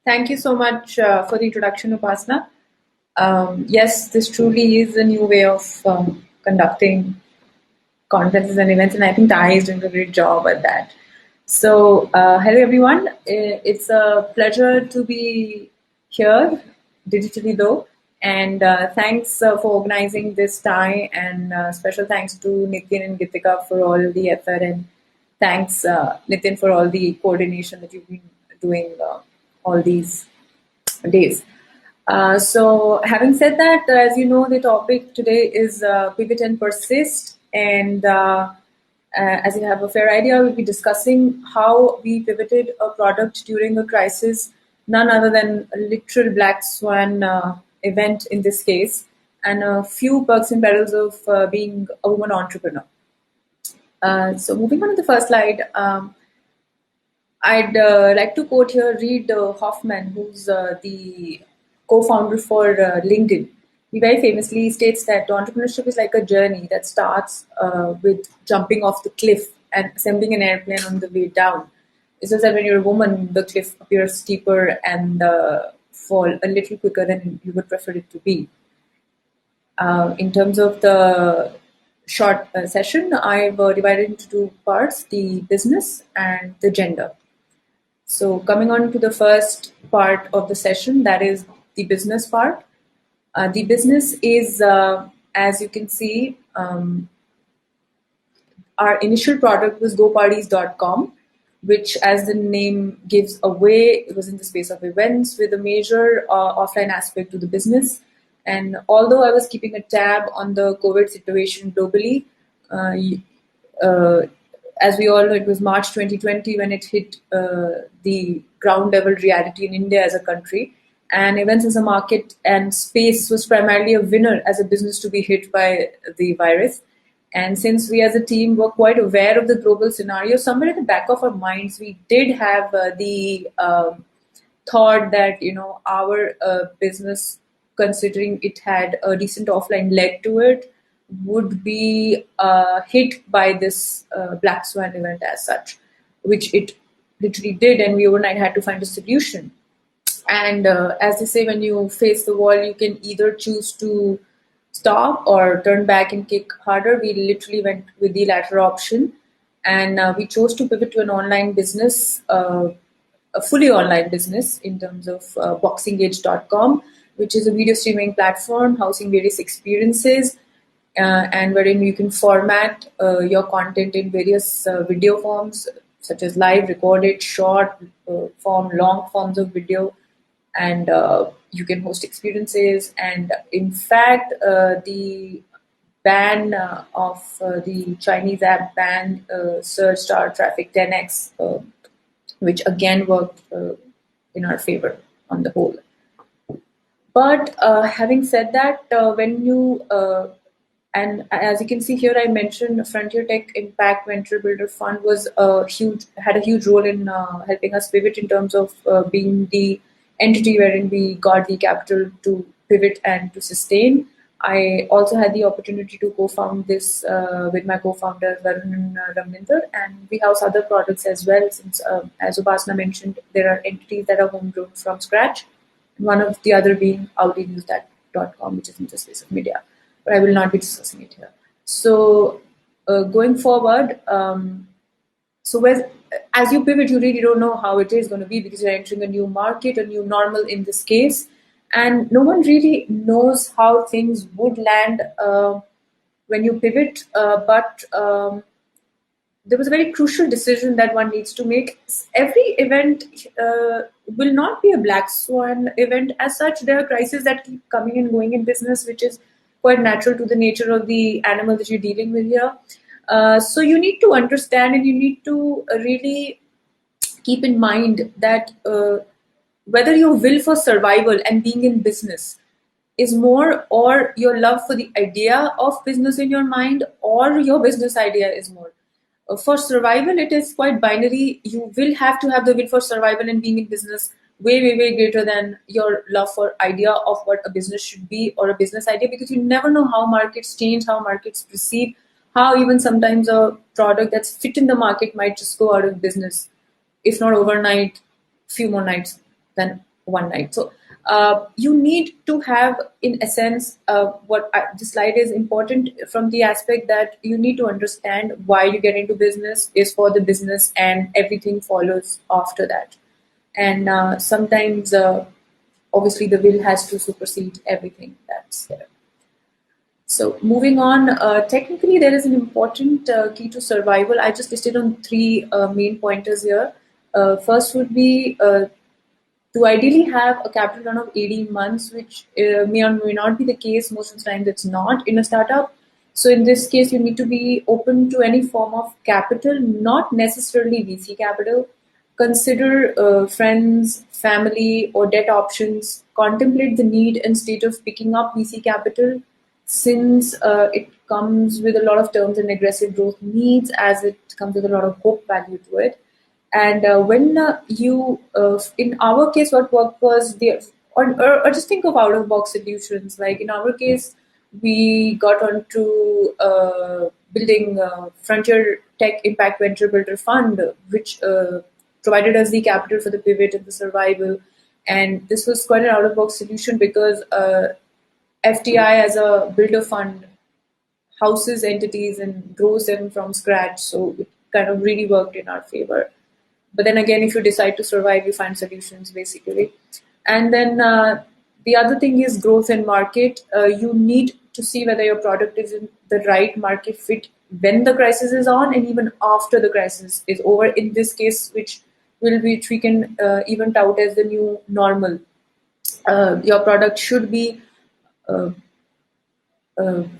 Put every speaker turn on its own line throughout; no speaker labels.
Thank you so much for the introduction, Upasana. Yes, this truly is a new way of conducting conferences and events, and I think Tai is doing a great job at that. So, hello everyone. It's a pleasure to be here, digitally though, and thanks for organizing this Tai, and special thanks to Nitin and Gitika for all the effort, and thanks Nitin for all the coordination that you've been doing all these days. So, having said that, as you know, the topic today is pivot and persist. And as you have a fair idea, we'll be discussing how we pivoted a product during a crisis, none other than a literal black swan event in this case, and a few perks and perils of being a woman entrepreneur. So, moving on to the first slide. I'd like to quote here Reid Hoffman, who's the co-founder for LinkedIn. He very famously states that entrepreneurship is like a journey that starts with jumping off the cliff and assembling an airplane on the way down. It's just that when you're a woman, the cliff appears steeper and fall a little quicker than you would prefer it to be. In terms of the short session, I've divided into two parts, the business and the gender. So coming on to the first part of the session, that is the business part. The business is, as you can see, our initial product was goparties.com, which, as the name gives away, it was in the space of events with a major offline aspect to the business. And although I was keeping a tab on the COVID situation globally, as we all know, it was March 2020 when it hit the ground level reality in India as a country. And events as a market and space was primarily a winner as a business to be hit by the virus. And since we as a team were quite aware of the global scenario, somewhere at the back of our minds, we did have the thought that, our business, considering it had a decent offline leg to it, would be hit by this black swan event as such, which it literally did, and we overnight had to find a solution. And as they say, when you face the wall, you can either choose to stop or turn back and kick harder. We literally went with the latter option, and we chose to pivot to an online business, a fully online business in terms of boxingage.com, which is a video streaming platform housing various experiences and wherein you can format your content in various video forms, such as live, recorded, short form, long forms of video, and you can host experiences. And in fact, the ban of the Chinese app ban surged our traffic 10x, which again worked in our favor on the whole. But having said that, when you and as you can see here, I mentioned Frontier Tech Impact Venture Builder Fund had a huge role in helping us pivot in terms of being the entity wherein we got the capital to pivot and to sustain. I also had the opportunity to co-found this with my co-founder Varun and Ramninder, and we house other products as well. Since, as Upasana mentioned, there are entities that are homegrown from scratch. One of the other being outnews.com, which is in the space of media. But I will not be discussing it here. So going forward, as you pivot, you really don't know how it is going to be because you're entering a new market, a new normal in this case, and no one really knows how things would land when you pivot. But there was a very crucial decision that one needs to make. Every event will not be a black swan event as such. There are crises that keep coming and going in business, which is quite natural to the nature of the animal that you're dealing with here. So you need to understand and you need to really keep in mind that whether your will for survival and being in business is more, or your love for the idea of business in your mind, or your business idea is more. For survival, it is quite binary. You will have to have the will for survival and being in business way greater than your love for idea of what a business should be or a business idea, because you never know how markets change, how markets perceive, how even sometimes a product that's fit in the market might just go out of business, if not overnight, few more nights than one night. So you need to have, in essence, the slide is important from the aspect that you need to understand why you get into business is for the business, and everything follows after that. And sometimes, obviously, the will has to supersede everything that's there. So moving on, technically there is an important key to survival. I just listed on three main pointers here. First would be to ideally have a capital run of 18 months, which may or may not be the case. Most of the time it's not in a startup. So in this case, you need to be open to any form of capital, not necessarily VC capital. Consider friends, family, or debt options. Contemplate the need and state of picking up VC capital, since it comes with a lot of terms and aggressive growth needs, as it comes with a lot of hope value to it. And when in our case, what worked was or just think of out of box solutions. Like in our case, we got onto building Frontier Tech Impact Venture Builder Fund, which provided us the capital for the pivot and the survival. And this was quite an out of box solution because FTI as a builder fund houses entities and grows them from scratch. So it kind of really worked in our favor. But then again, if you decide to survive, you find solutions basically. And then the other thing is growth and market. You need to see whether your product is in the right market fit when the crisis is on and even after the crisis is over. In this case, which we can even tout as the new normal. Your product should be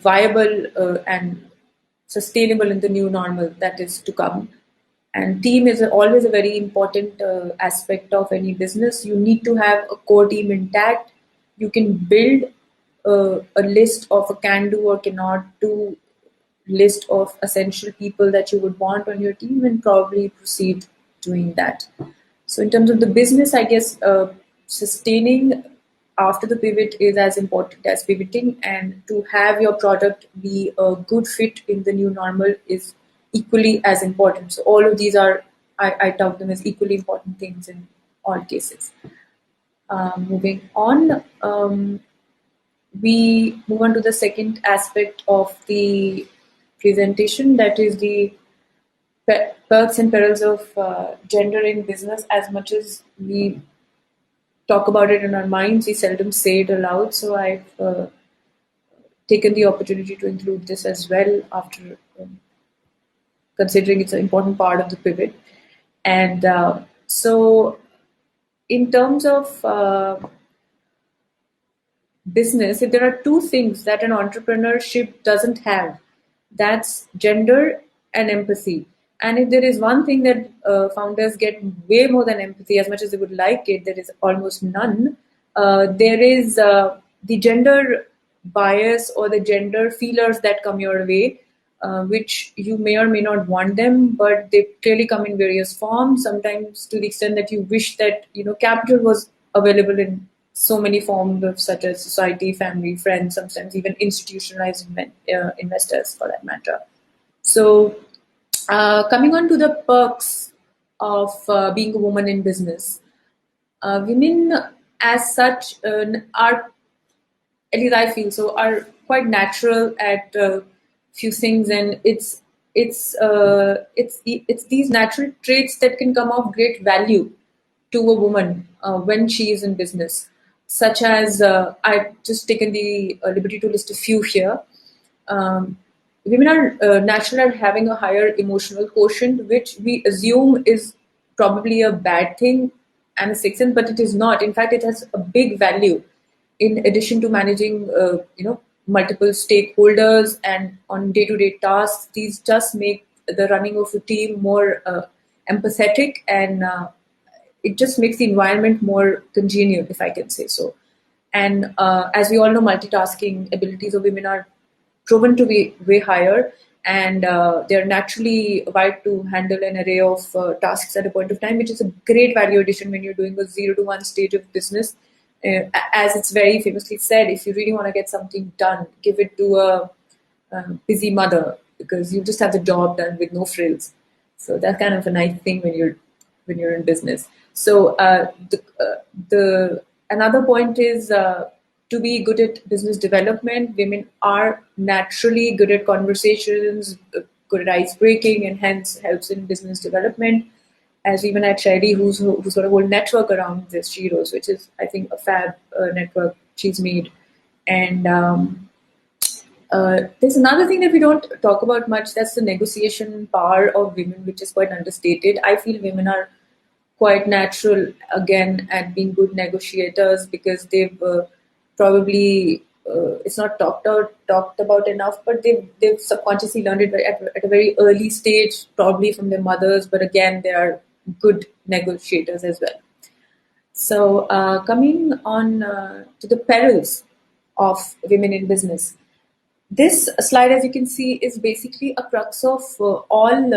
viable and sustainable in the new normal that is to come. And team is always a very important aspect of any business. You need to have a core team intact. You can build a list of a can do or cannot do list of essential people that you would want on your team and probably proceed doing that. So in terms of the business, I guess sustaining after the pivot is as important as pivoting, and to have your product be a good fit in the new normal is equally as important. So all of these are, I tout them as equally important things in all cases. Moving on, we move on to the second aspect of the presentation, that is the perks and perils of gender in business. As much as we talk about it in our minds, we seldom say it aloud. So I've taken the opportunity to include this as well after considering it's an important part of the pivot. And so in terms of business, if there are two things that an entrepreneurship doesn't have, that's gender and empathy. And if there is one thing that founders get way more than empathy, as much as they would like it, there is almost none. There is the gender bias or the gender feelers that come your way, which you may or may not want them, but they clearly come in various forms, sometimes to the extent that you wish that capital was available in so many forms of such as society, family, friends, sometimes even institutionalized investors for that matter. So coming on to the perks of being a woman in business, women as such are, at least I feel so, are quite natural at few things, and it's these natural traits that can come of great value to a woman when she is in business, such as I've just taken the liberty to list a few here. Women are natural at having a higher emotional quotient, which we assume is probably a bad thing and a sixth sense, but it is not. In fact, it has a big value. In addition to managing, multiple stakeholders and on day-to-day tasks, these just make the running of a team more empathetic, and it just makes the environment more congenial, if I can say so. And as we all know, multitasking abilities of women are proven to be way higher, and they're naturally wired to handle an array of tasks at a point of time, which is a great value addition when you're doing a 0 to 1 stage of business. As it's very famously said, if you really want to get something done, give it to a busy mother, because you just have the job done with no frills. So that's kind of a nice thing when when you're in business. So the another point is to be good at business development. Women are naturally good at conversations, good at ice breaking, and hence helps in business development. As even at Shairi, who's got a whole network around this, she rose, which is I think a fab network she's made. And there's another thing that we don't talk about much. That's the negotiation power of women, which is quite understated. I feel women are quite natural again at being good negotiators because they've probably it's not talked about enough, but they've subconsciously learned it at a very early stage, probably from their mothers. But again, they are good negotiators as well. So coming on to the perils of women in business. This slide, as you can see, is basically a crux of all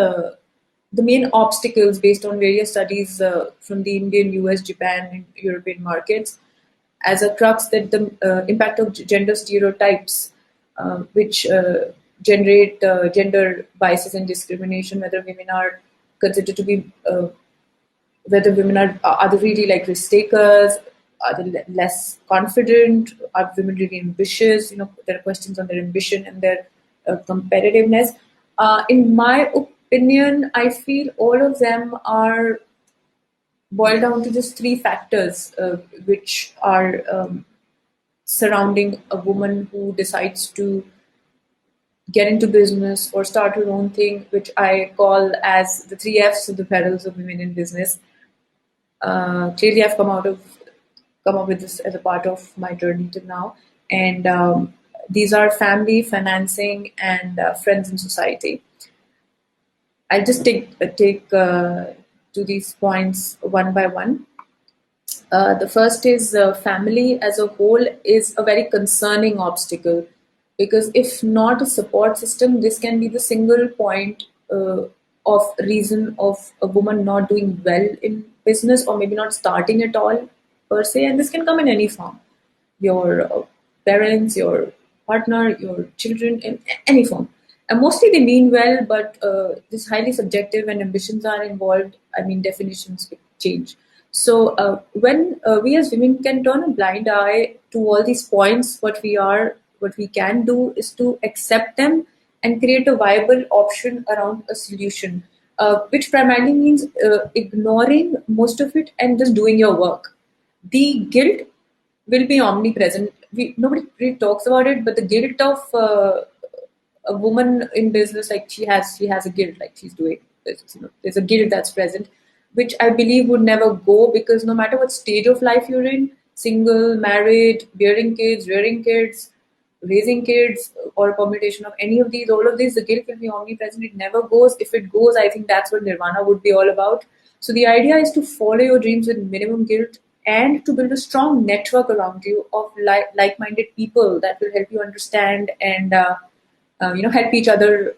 the main obstacles based on various studies from the Indian, US, Japan, and European markets, as a crux that the impact of gender stereotypes, which generate gender biases and discrimination, whether women are considered to be, whether women are they really like risk takers, are they less confident, are women really ambitious? There are questions on their ambition and their competitiveness. In my opinion, I feel all of them are boiled down to just three factors, which are surrounding a woman who decides to get into business or start her own thing, which I call as the three Fs of the perils of women in business. Clearly, I've come up with this as a part of my journey till now, and these are family, financing, and friends in society. I'll just take to these points one by one. The first is family as a whole is a very concerning obstacle, because if not a support system, this can be the single point of reason of a woman not doing well in business, or maybe not starting at all per se. And this can come in any form: your parents, your partner, your children, in any form. And mostly they mean well, but this is highly subjective, and ambitions are involved. I mean, definitions change. So when we as women can turn a blind eye to all these points, what we can do is to accept them and create a viable option around a solution, which primarily means ignoring most of it and just doing your work. The guilt will be omnipresent. Nobody really talks about it, but the guilt of a woman in business, like she has a guilt, like she's doing business. There's a guilt that's present, which I believe would never go, because no matter what stage of life you're in, single, married, bearing kids, rearing kids, raising kids, or a combination of any of these, all of these, the guilt will be omnipresent. It never goes. If it goes, I think that's what nirvana would be all about. So the idea is to follow your dreams with minimum guilt, and to build a strong network around you of like-minded people that will help you understand and help each other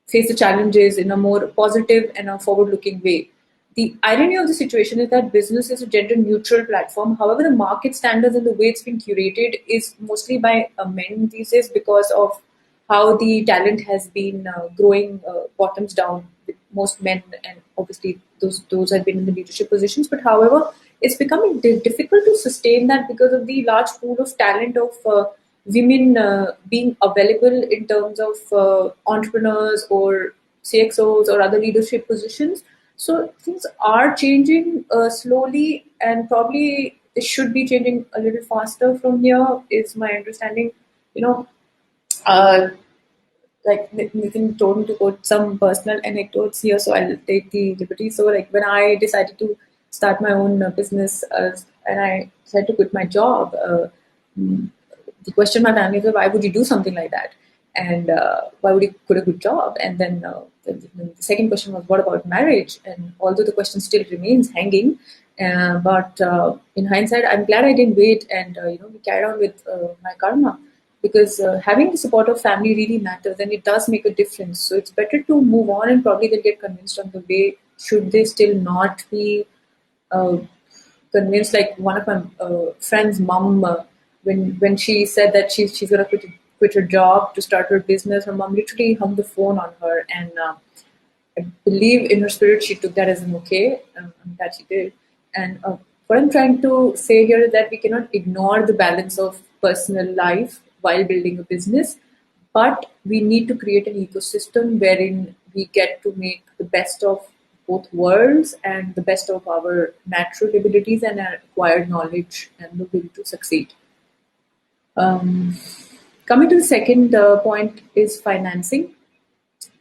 face the challenges in a more positive and a forward-looking way. The irony of the situation is that business is a gender-neutral platform. However, the market standards and the way it's been curated is mostly by men these days, because of how the talent has been growing bottoms down with most men, and obviously those have been in the leadership positions. But however, it's becoming difficult to sustain that because of the large pool of talent of women being available in terms of entrepreneurs or CXOs or other leadership positions. So things are changing slowly, and probably it should be changing a little faster from here, is my understanding. Uh, like Nitin told me to quote some personal anecdotes here, so I'll take the liberty. So like when I decided to start my own business and I decided to quit my job, the question my family was, why would you do something like that? And why would you quit a good job? And then the second question was, what about marriage? And although the question still remains hanging, but in hindsight, I'm glad I didn't wait, and we carried on with my karma, because having the support of family really matters, and it does make a difference. So it's better to move on, and probably they'll get convinced on the way, should they still not be convinced. Like one of my friend's mom, when she said that she's going to quit her job to start her business, her mom literally hung the phone on her, and I believe in her spirit she took that as an okay. I'm glad she did. And what I'm trying to say here is that we cannot ignore the balance of personal life while building a business, but we need to create an ecosystem wherein we get to make the best of both worlds and the best of our natural abilities and our acquired knowledge and the will to succeed. Um, Coming to the second point is financing.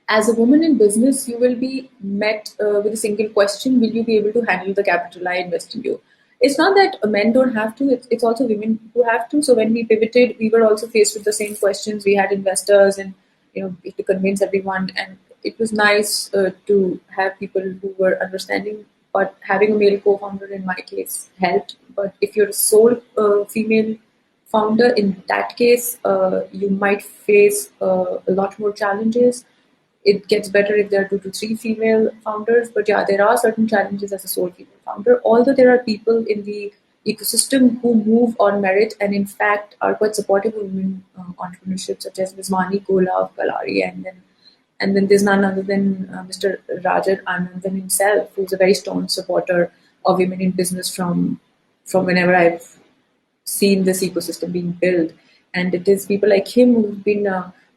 As a woman in business, you will be met with a single question: will you be able to handle the capital I invest in you? It's not that men don't have to, it's also women who have to. So when we pivoted, we were also faced with the same questions. We had investors and, we had to convince everyone. And it was nice to have people who were understanding, but having a male co-founder in my case helped. But if you're a sole female founder, in that case, you might face a lot more challenges. It gets better if there are 2 to 3 female founders, but yeah, there are certain challenges as a sole female founder. Although there are people in the ecosystem who move on merit and in fact are quite supportive of women entrepreneurship, such as Ms. Mani Kola of Kalari, and then there's none other than Mr. Rajan Anandan himself, who's a very strong supporter of women in business from whenever I've seen this ecosystem being built. And it is people like him who've been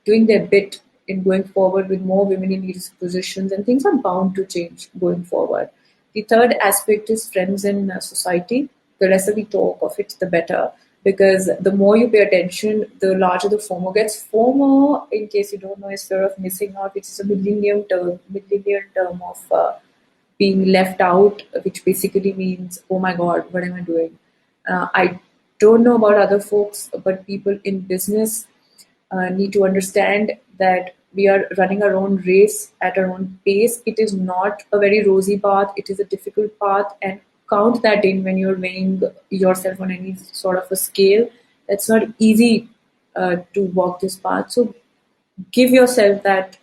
doing their bit in going forward with more women in leadership positions, and things are bound to change going forward. The third aspect is friends in society. The lesser we talk of it, the better, because the more you pay attention, the larger the FOMO gets. FOMO, in case you don't know, is fear of missing out, which is a millennial term of being left out, which basically means, oh my God, what am I doing? I don't know about other folks, but people in business need to understand that we are running our own race at our own pace. It is not a very rosy path, it is a difficult path, and count that in when you're weighing yourself on any sort of a scale. It's not easy to walk this path. So give yourself that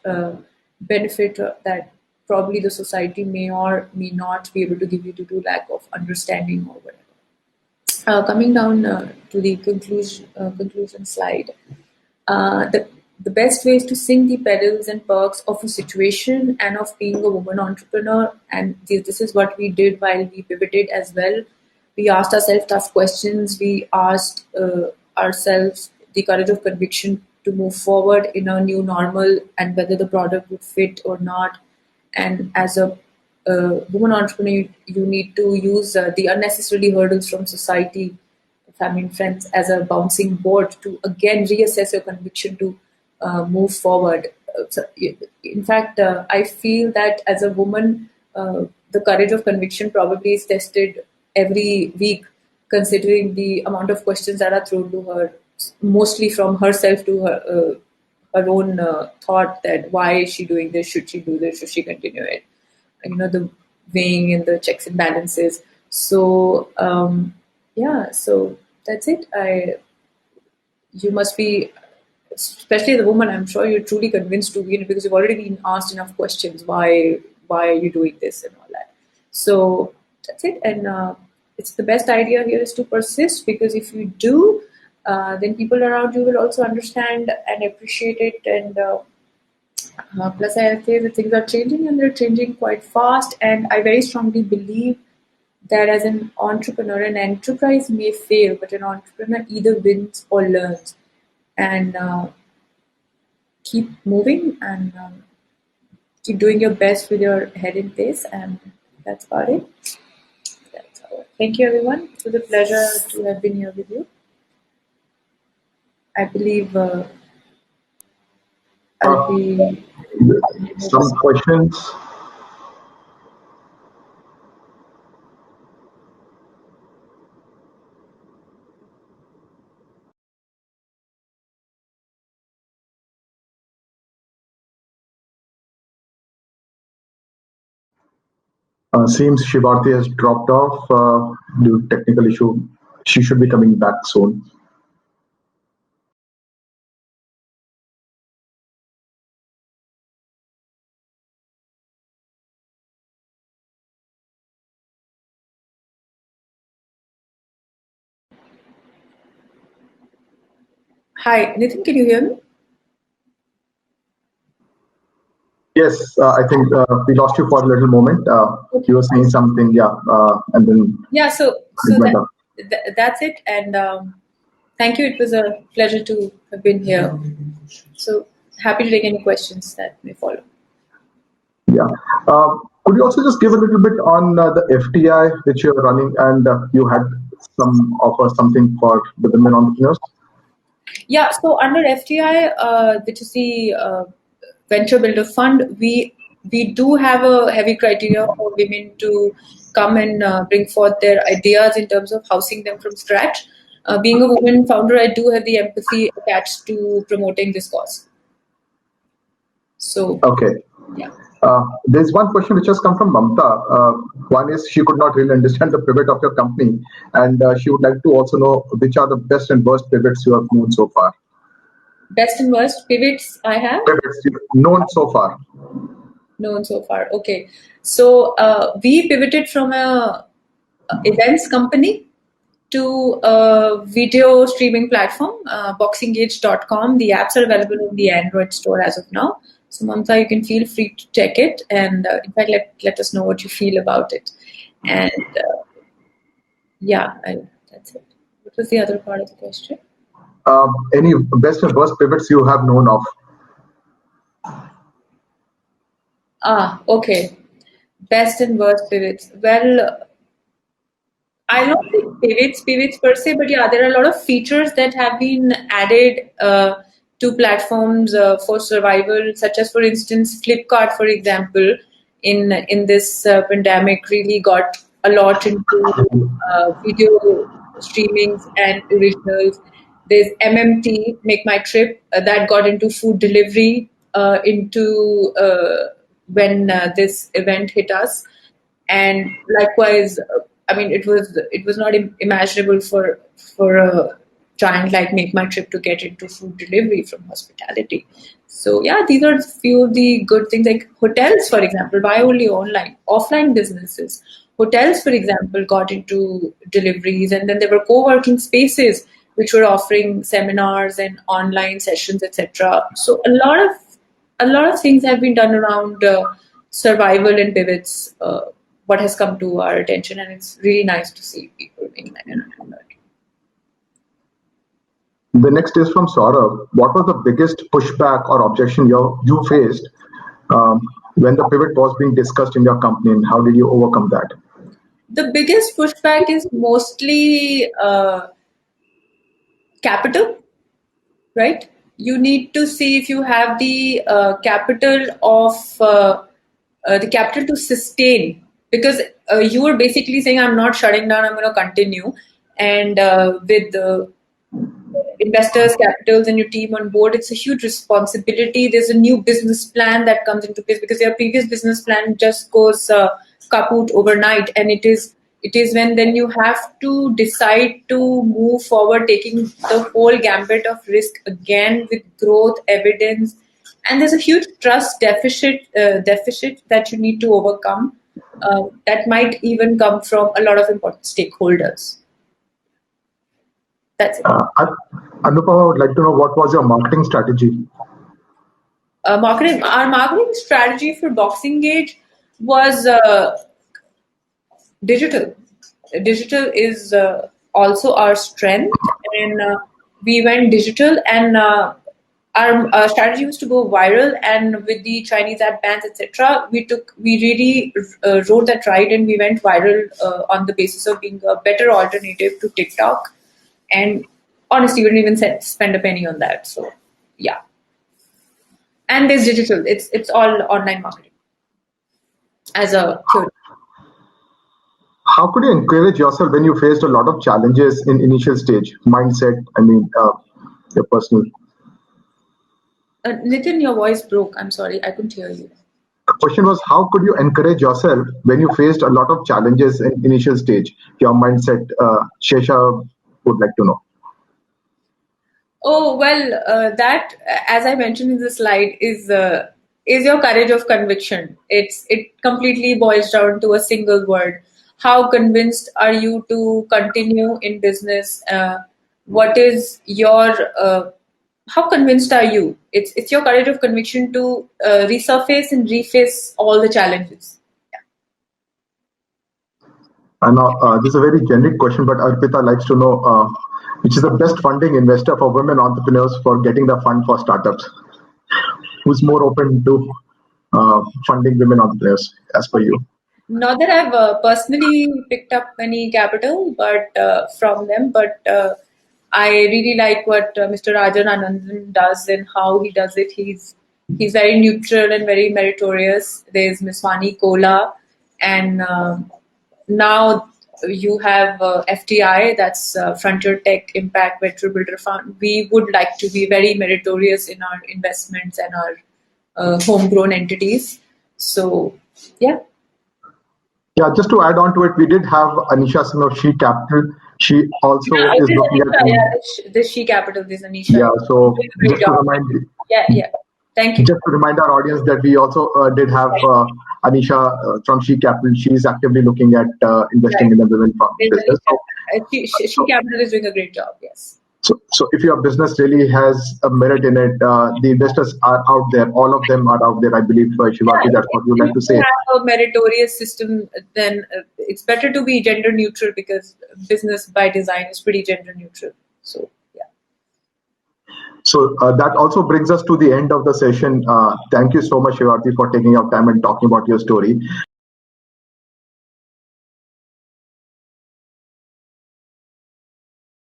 benefit that probably the society may or may not be able to give you due to lack of understanding or whatever. Coming down to the conclusion slide, the best way is to sing the perils and perks of a situation and of being a woman entrepreneur. And this is what we did while we pivoted as well. We asked ourselves tough questions. We asked ourselves the courage of conviction to move forward in a new normal and whether the product would fit or not. And as a woman entrepreneur, you need to use the unnecessary hurdles from society, family and friends as a bouncing board to again reassess your conviction to move forward. In fact, I feel that as a woman, the courage of conviction probably is tested every week, considering the amount of questions that are thrown to her, mostly from herself to her own thought that why is she doing this? Should she do this? Should she continue it? The weighing and the checks and balances. So yeah, so that's it. You must be, especially as a woman, I'm sure you're truly convinced to be in it because you've already been asked enough questions. Why are you doing this and all that? So that's it. And it's the best idea here is to persist, because if you do, then people around you will also understand and appreciate it. And plus, I say that things are changing and they're changing quite fast. And I very strongly believe that as an entrepreneur, an enterprise may fail, but an entrepreneur either wins or learns. And keep moving and keep doing your best with your head in place. And that's about it. That's all. Thank you, everyone. It was a pleasure to have been here with you. I believe I'll be.
Some questions. Seems Shivaarti has dropped off due to technical issue. She should be coming back soon.
Hi, Nitin, can you hear me?
Yes, I think we lost you for a little moment. You were saying something, yeah, and then
Yeah, so
it went up.
that's it. And thank you. It was a pleasure to have been here. So happy to take any questions that may follow.
Yeah. Could you also just give a little bit on the FTI which you're running, and you had some offer something for the women entrepreneurs?
Yeah, so under FTI, which is the Venture Builder Fund, we do have a heavy criteria for women to come and bring forth their ideas in terms of housing them from scratch. Being a woman founder, I do have the empathy attached to promoting this cause. So,
Okay.
yeah.
There's one question which has come from Mamta. One is she could not really understand the pivot of your company, and she would like to also know which are the best and worst pivots you have known so far.
Best and worst pivots I have
Pivots you've known so far.
known so far. Okay. So we pivoted from a events company to a video streaming platform, boxingage.com. The apps are available in the Android store as of now. So Mamta, you can feel free to check it, and in fact, let us know what you feel about it. And that's it. What was the other part of the question?
Any best and worst pivots you have known of?
Okay. Best and worst pivots. Well, I don't think pivots per se, but yeah, there are a lot of features that have been added to platforms for survival, such as, for instance, Flipkart, for example, in this pandemic, really got a lot into video streamings and originals. There's MMT, Make My Trip, that got into food delivery into when this event hit us, and likewise, I mean, it was not imaginable for a giant like Make My Trip to get into food delivery from hospitality. So yeah, these are few of the good things. Like hotels, for example, why only online? Offline businesses. Hotels, for example, got into deliveries, and then there were co-working spaces which were offering seminars and online sessions, etc. So a lot of things have been done around survival and pivots. What has come to our attention, and it's really nice to see people being like that.
The next is from Saurabh. What was the biggest pushback or objection you faced when the pivot was being discussed in your company, and how did you overcome that?
The biggest pushback is mostly capital, right? You need to see if you have the capital to sustain, because you were basically saying, I'm not shutting down, I'm going to continue. And with the investors, capitals, and your team on board, it's a huge responsibility. There's a new business plan that comes into place, because your previous business plan just goes kaput overnight, and it is when then you have to decide to move forward, taking the whole gambit of risk again with growth evidence, and there's a huge trust deficit that you need to overcome. That might even come from a lot of important stakeholders. That's it.
Anupama, I would like to know what was your marketing strategy?
Our marketing strategy for Boxing Gate was digital. Digital is also our strength, and we went digital, and our strategy was to go viral. And with the Chinese ad bans, etc., we really rode that ride, and we went viral on the basis of being a better alternative to TikTok. And honestly, we didn't even spend a penny on that. So yeah. And there's digital. It's all online marketing as a theory.
How could you encourage yourself when you faced a lot of challenges in initial stage? Mindset, your personal.
Nitin, your voice broke. I'm sorry, I couldn't hear you.
The question was, how could you encourage yourself when you faced a lot of challenges in initial stage? Your mindset, Shesha would like to know.
Oh, well, that, as I mentioned in the slide, is your courage of conviction. It completely boils down to a single word. How convinced are you to continue in business? What is your how convinced are you? It's your courage of conviction to resurface and reface all the challenges.
And this is a very generic question, but Arpita likes to know which is the best funding investor for women entrepreneurs for getting the fund for startups. Who's more open to funding women entrepreneurs, as per you?
Not that I've personally picked up any capital, but from them. But I really like what Mr. Rajan Anandan does and how he does it. He's very neutral and very meritorious. There's Miss Vani Kola, and now you have FTI, that's Frontier Tech Impact Venture Builder Fund. We would like to be very meritorious in our investments and our homegrown entities. So, yeah.
Yeah, just to add on to it, we did have Anisha Singh of She Capital. She also is looking at
this She Capital, this Anisha.
Yeah, so just to remind
Thank you.
Just to remind our audience that we also did have Anisha from She Capital. She is actively looking at investing in the women business.
She Capital is doing a great job. Yes.
So if your business really has a merit in it, the investors are out there. All of them are out there. I believe, Shivaarti, that's what you like to say.
If you have a meritorious system, then it's better to be gender neutral, because business by design is pretty gender neutral. So, yeah.
So that also brings us to the end of the session. Thank you so much, Shivaarti, for taking your time and talking about your story.